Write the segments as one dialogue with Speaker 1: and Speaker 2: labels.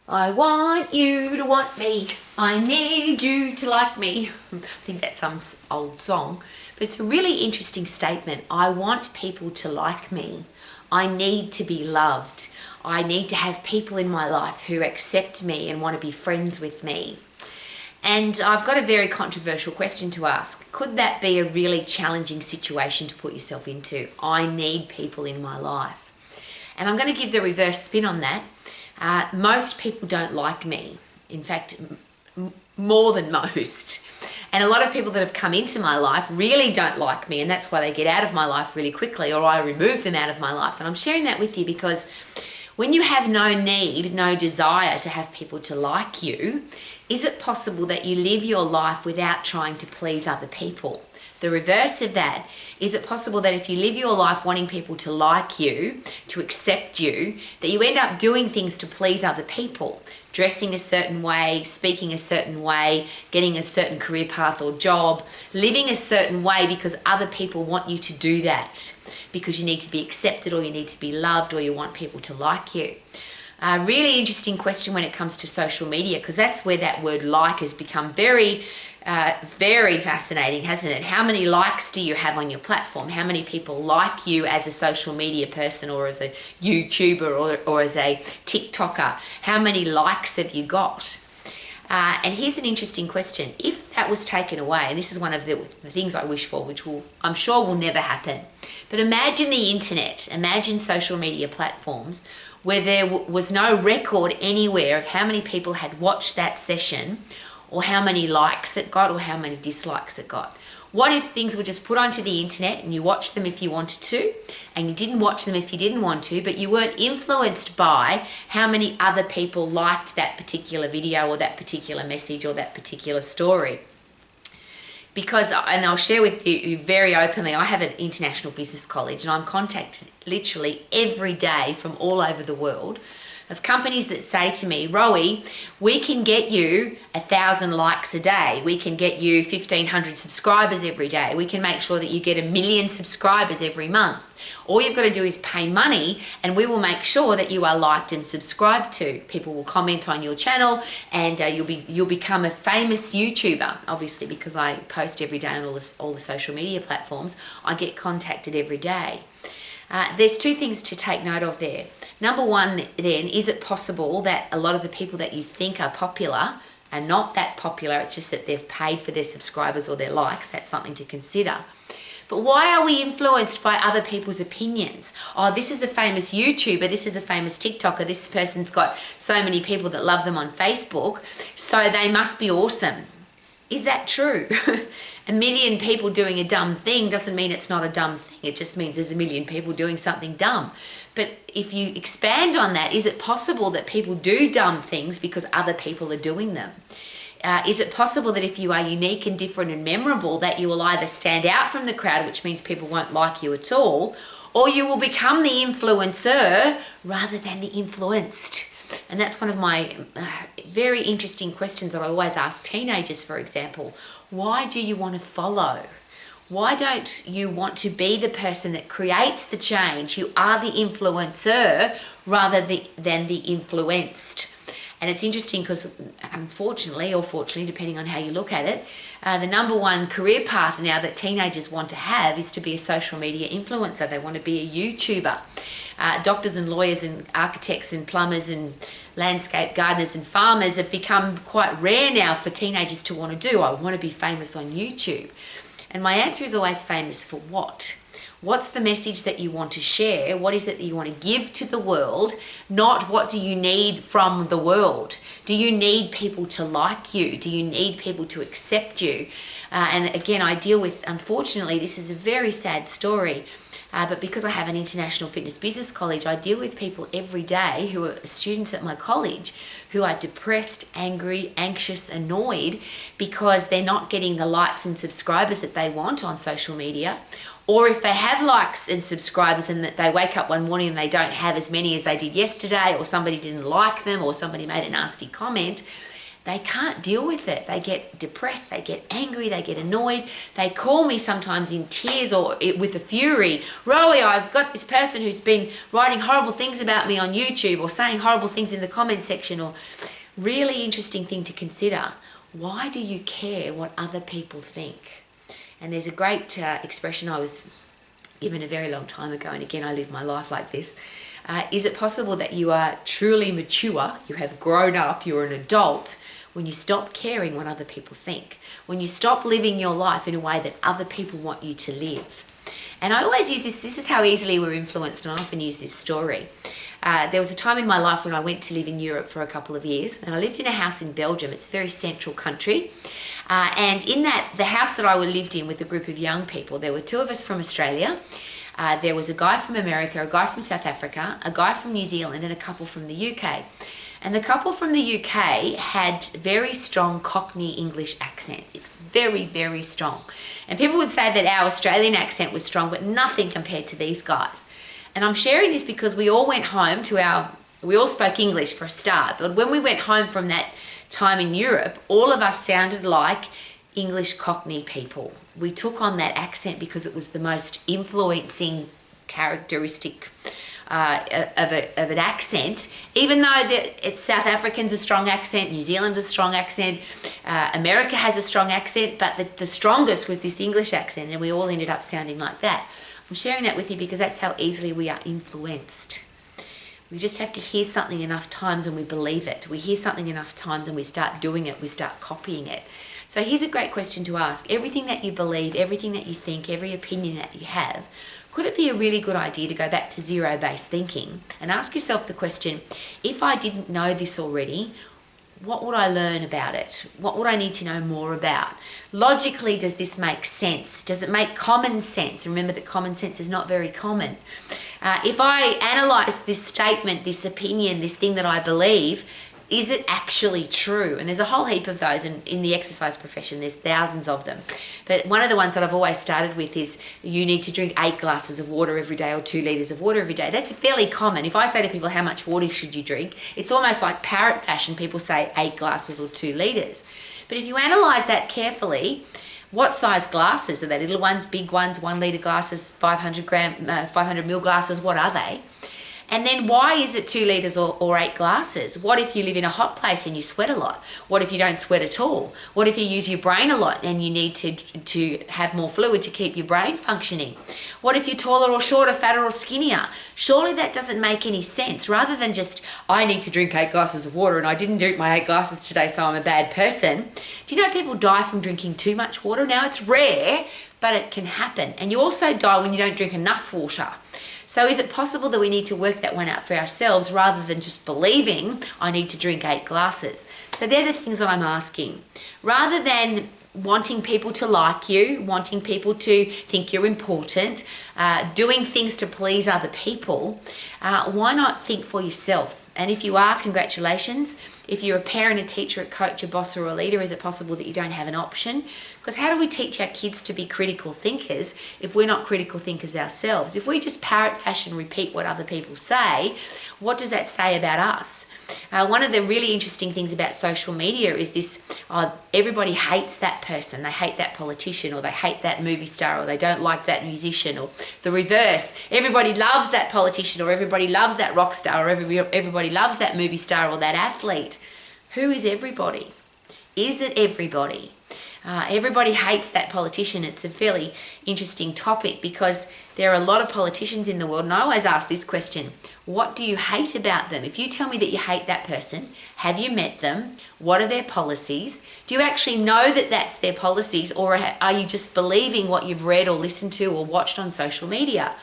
Speaker 1: I want you to want me. I need you to like me. I think that's some old song, but it's a really interesting statement. I want people to like me. I need to be loved. I need to have people in my life who accept me and want to be friends with me. And I've got a very controversial question to ask. Could that be a really challenging situation to put yourself into? I need people in my life. And I'm going to give the reverse spin on that. Most people don't like me. In fact, more than most. And a lot of people that have come into my life really don't like me, and that's why they get out of my life really quickly, or I remove them out of my life. And I'm sharing that with you because when you have no need, no desire to have people to like you, is it possible that you live your life without trying to please other people? The reverse of that, is it possible that if you live your life wanting people to like you, to accept you, that you end up doing things to please other people? Dressing a certain way, speaking a certain way, getting a certain career path or job, living a certain way because other people want you to do that, because you need to be accepted or you need to be loved or you want people to like you. Really interesting question when it comes to social media, because that's where that word like has become very fascinating, hasn't it? How many likes do you have on your platform? How many people like you as a social media person or as a YouTuber or as a TikToker? How many likes have you got? And here's an interesting question. If that was taken away, and this is one of the things I wish for, which I'm sure will never happen, but imagine the internet, imagine social media platforms where there was no record anywhere of how many people had watched that session or how many likes it got or how many dislikes it got. What if things were just put onto the internet and you watched them if you wanted to, and you didn't watch them if you didn't want to, but you weren't influenced by how many other people liked that particular video or that particular message or that particular story? Because, and I'll share with you very openly, I have an international business college and I'm contacted literally every day from all over the world of companies that say to me, Rowie, we can get you 1,000 likes a day. We can get you 1,500 subscribers every day. We can make sure that you get 1 million subscribers every month. All you've got to do is pay money and we will make sure that you are liked and subscribed to. People will comment on your channel and you'll become a famous YouTuber. Obviously, because I post every day on all the social media platforms, I get contacted every day. There's two things to take note of there. Number one, then, is it possible that a lot of the people that you think are popular are not that popular? It's just that they've paid for their subscribers or their likes. That's something to consider. But why are we influenced by other people's opinions? Oh, this is a famous YouTuber, this is a famous TikToker, this person's got so many people that love them on Facebook, so they must be awesome. Is that true? 1 million people doing a dumb thing doesn't mean it's not a dumb thing. It just means there's 1 million people doing something dumb. But if you expand on that, is it possible that people do dumb things because other people are doing them? Is it possible that if you are unique and different and memorable, that you will either stand out from the crowd, which means people won't like you at all, or you will become the influencer rather than the influenced? And that's one of my very interesting questions that I always ask teenagers, for example. Why do you want to follow? Why don't you want to be the person that creates the change? You are the influencer rather than the influenced. And it's interesting because unfortunately, or fortunately, depending on how you look at it, the number one career path now that teenagers want to have is to be a social media influencer. They want to be a YouTuber. Doctors and lawyers and architects and plumbers and landscape gardeners and farmers have become quite rare now for teenagers to want to do. I want to be famous on YouTube. And my answer is always famous for what? What's the message that you want to share? What is it that you want to give to the world? Not what do you need from the world? Do you need people to like you? Do you need people to accept you? And again, I deal with, unfortunately, this is a very sad story, but because I have an international fitness business college, I deal with people every day who are students at my college who are depressed, angry, anxious, annoyed because they're not getting the likes and subscribers that they want on social media. Or if they have likes and subscribers and that they wake up one morning and they don't have as many as they did yesterday, or somebody didn't like them, or somebody made a nasty comment, they can't deal with it. They get depressed, they get angry, they get annoyed. They call me sometimes in tears or with a fury. Rowie, I've got this person who's been writing horrible things about me on YouTube or saying horrible things in the comment section. Or really interesting thing to consider. Why do you care what other people think? And there's a great expression I was given a very long time ago, and again, I live my life like this. Is it possible that you are truly mature, you have grown up, you're an adult, when you stop caring what other people think? When you stop living your life in a way that other people want you to live? And I always use this is how easily we're influenced, and I often use this story. There was a time in my life when I went to live in Europe for a couple of years, and I lived in a house in Belgium. It's a very central country. And in the house that I lived in with a group of young people, there were two of us from Australia. There was a guy from America, a guy from South Africa, a guy from New Zealand, and a couple from the UK. And the couple from the UK had very strong Cockney English accents. It's very, very strong. And people would say that our Australian accent was strong, but nothing compared to these guys. And I'm sharing this because we all went home we all spoke English for a start, but when we went home from that time in Europe, all of us sounded like English Cockney people. We took on that accent because it was the most influencing characteristic of an accent, even though it's South African's a strong accent, New Zealand's a strong accent, America has a strong accent, but the strongest was this English accent, and we all ended up sounding like that. I'm sharing that with you because that's how easily we are influenced. We just have to hear something enough times and we believe it. We hear something enough times and we start doing it, we start copying it. So here's a great question to ask. Everything that you believe, everything that you think, every opinion that you have, could it be a really good idea to go back to zero-based thinking and ask yourself the question, if I didn't know this already, what would I learn about it? What would I need to know more about? Logically, does this make sense? Does it make common sense? Remember that common sense is not very common. If I analyse this statement, this opinion, this thing that I believe, is it actually true? And there's a whole heap of those in the exercise profession. There's thousands of them. But one of the ones that I've always started with is you need to drink 8 glasses of water every day or 2 litres of water every day. That's fairly common. If I say to people, how much water should you drink? It's almost like parrot fashion. People say 8 glasses or 2 litres. But if you analyse that carefully, what size glasses are they? Little ones, big ones, 1 litre glasses, 500 ml glasses, what are they? And then why is it 2 litres or 8 glasses? What if you live in a hot place and you sweat a lot? What if you don't sweat at all? What if you use your brain a lot and you need to have more fluid to keep your brain functioning? What if you're taller or shorter, fatter or skinnier? Surely that doesn't make any sense. Rather than just, I need to drink 8 glasses of water and I didn't drink my 8 glasses today, so I'm a bad person. Do you know people die from drinking too much water? Now it's rare, but it can happen. And you also die when you don't drink enough water. So is it possible that we need to work that one out for ourselves rather than just believing I need to drink 8 glasses? So they're the things that I'm asking. Rather than wanting people to like you, wanting people to think you're important, doing things to please other people, why not think for yourself? And if you are, congratulations. If you're a parent, a teacher, a coach, a boss or a leader, is it possible that you don't have an option? Because how do we teach our kids to be critical thinkers if we're not critical thinkers ourselves? If we just parrot fashion repeat what other people say, what does that say about us? One of the really interesting things about social media is this, everybody hates that person, they hate that politician, or they hate that movie star, or they don't like that musician, or the reverse. Everybody loves that politician, or everybody loves that rock star, or everybody loves that movie star or that athlete. Who is everybody? Is it everybody? Everybody hates that politician. It's a fairly interesting topic because there are a lot of politicians in the world, and I always ask this question, what do you hate about them? If you tell me that you hate that person, have you met them? What are their policies? Do you actually know that that's their policies, or are you just believing what you've read or listened to or watched on social media?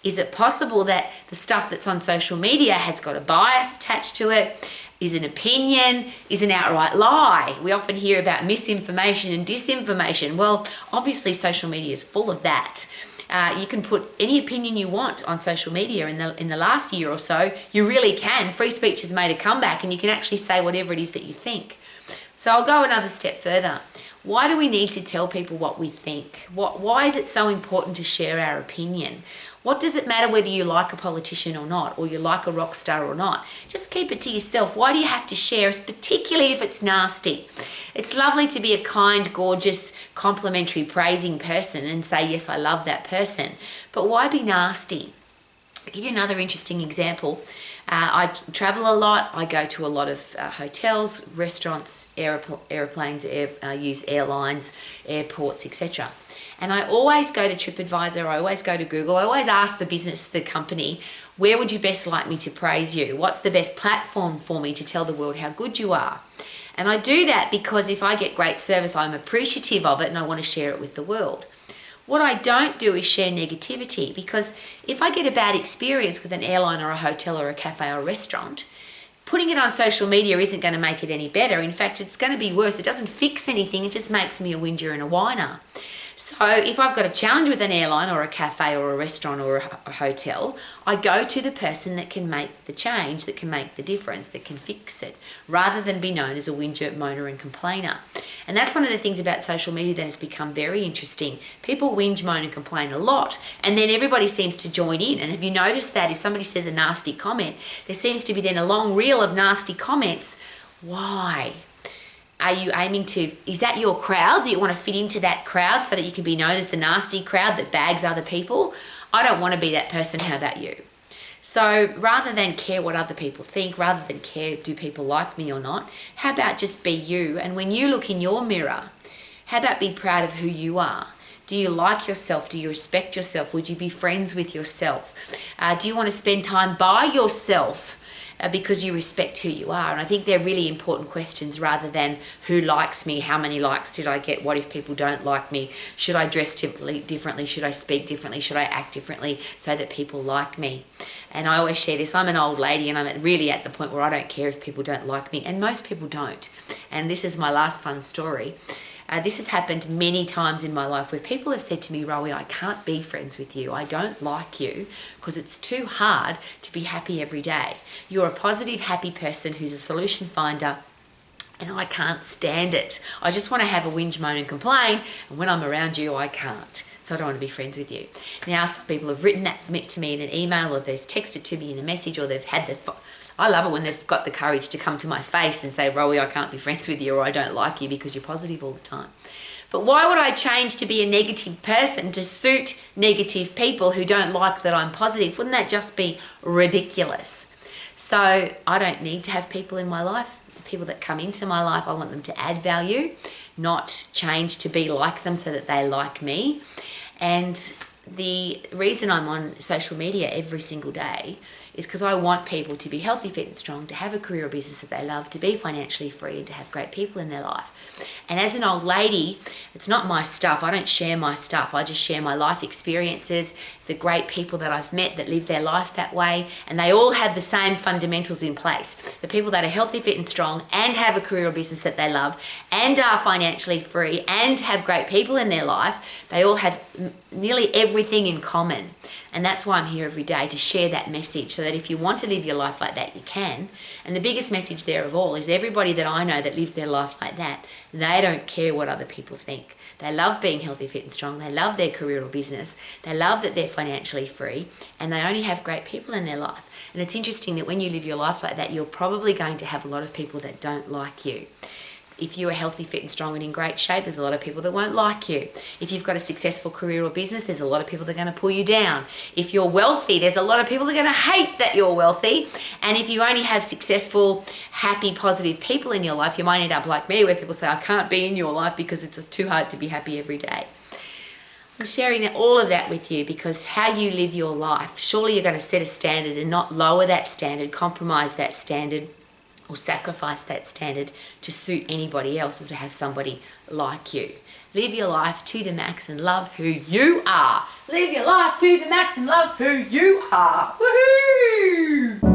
Speaker 1: Is it possible that the stuff that's on social media has got a bias attached to it? Is an opinion, is an outright lie? We often hear about misinformation and disinformation. Well, obviously social media is full of that. You can put any opinion you want on social media. In the last year or so, you really can. Free speech has made a comeback and you can actually say whatever it is that you think. So I'll go another step further. Why do we need to tell people what we think? Why is it so important to share our opinion? What does it matter whether you like a politician or not, or you like a rock star or not? Just keep it to yourself. Why do you have to share, particularly if it's nasty? It's lovely to be a kind, gorgeous, complimentary, praising person and say, yes, I love that person. But why be nasty? I'll give you another interesting example. I travel a lot. I go to a lot of hotels, restaurants, airplanes, use airlines, airports, etc. And I always go to TripAdvisor, I always go to Google, I always ask the business, the company, where would you best like me to praise you? What's the best platform for me to tell the world how good you are? And I do that because if I get great service, I'm appreciative of it and I want to share it with the world. What I don't do is share negativity, because if I get a bad experience with an airline or a hotel or a cafe or a restaurant, putting it on social media isn't going to make it any better. In fact, it's going to be worse. It doesn't fix anything. It just makes me a whinger and a whiner. So if I've got a challenge with an airline or a cafe or a restaurant or a hotel, I go to the person that can make the change, that can make the difference, that can fix it, rather than be known as a whinger, moaner and complainer. And that's one of the things about social media that has become very interesting. People whinge, moan and complain a lot, and then everybody seems to join in. And have you noticed that if somebody says a nasty comment, there seems to be then a long reel of nasty comments? Why? Are you aiming to, is that your crowd? Do you want to fit into that crowd so that you can be known as the nasty crowd that bags other people? I don't want to be that person. How about you? So rather than care what other people think, rather than care do people like me or not, how about just be you? And when you look in your mirror, how about be proud of who you are? Do you like yourself? Do you respect yourself? Would you be friends with yourself? Do you want to spend time by yourself? Because you respect who you are. And I think they're really important questions, rather than who likes me, how many likes did I get, what if people don't like me, should I dress differently, should I speak differently, should I act differently so that people like me. And I always share this, I'm an old lady and I'm really at the point where I don't care if people don't like me, and most people don't. And this is my last fun story. This has happened many times in my life where people have said to me, Rowie, I can't be friends with you. I don't like you because it's too hard to be happy every day. You're a positive, happy person who's a solution finder, and I can't stand it. I just want to have a whinge, moan and complain, and when I'm around you, I can't. So I don't want to be friends with you. Now, some people have written that to me in an email, or they've texted to me in a message, or they've had I love it when they've got the courage to come to my face and say, Rowie, I can't be friends with you, or I don't like you because you're positive all the time. But why would I change to be a negative person to suit negative people who don't like that I'm positive? Wouldn't that just be ridiculous? So I don't need to have people in my life. The people that come into my life, I want them to add value, not change to be like them so that they like me. And the reason I'm on social media every single day is because I want people to be healthy, fit and strong, to have a career or business that they love, to be financially free and to have great people in their life. And as an old lady, it's not my stuff. I don't share my stuff. I just share my life experiences, the great people that I've met that live their life that way, and they all have the same fundamentals in place. The people that are healthy, fit and strong and have a career or business that they love and are financially free and have great people in their life, they all have nearly everything in common. And that's why I'm here every day, to share that message, so that if you want to live your life like that, you can. And the biggest message there of all is everybody that I know that lives their life like that, they don't care what other people think. They love being healthy, fit and strong. They love their career or business. They love that they're financially free, and they only have great people in their life. And it's interesting that when you live your life like that, you're probably going to have a lot of people that don't like you. If you are healthy, fit and strong and in great shape, there's a lot of people that won't like you. If you've got a successful career or business, there's a lot of people that are going to pull you down. If you're wealthy, there's a lot of people that are going to hate that you're wealthy. And if you only have successful, happy, positive people in your life, you might end up like me, where people say, I can't be in your life because it's too hard to be happy every day. I'm sharing all of that with you because how you live your life, surely you're going to set a standard and not lower that standard, compromise that standard, or sacrifice that standard to suit anybody else or to have somebody like you. Live your life to the max and love who you are. Live your life to the max and love who you are. Woohoo!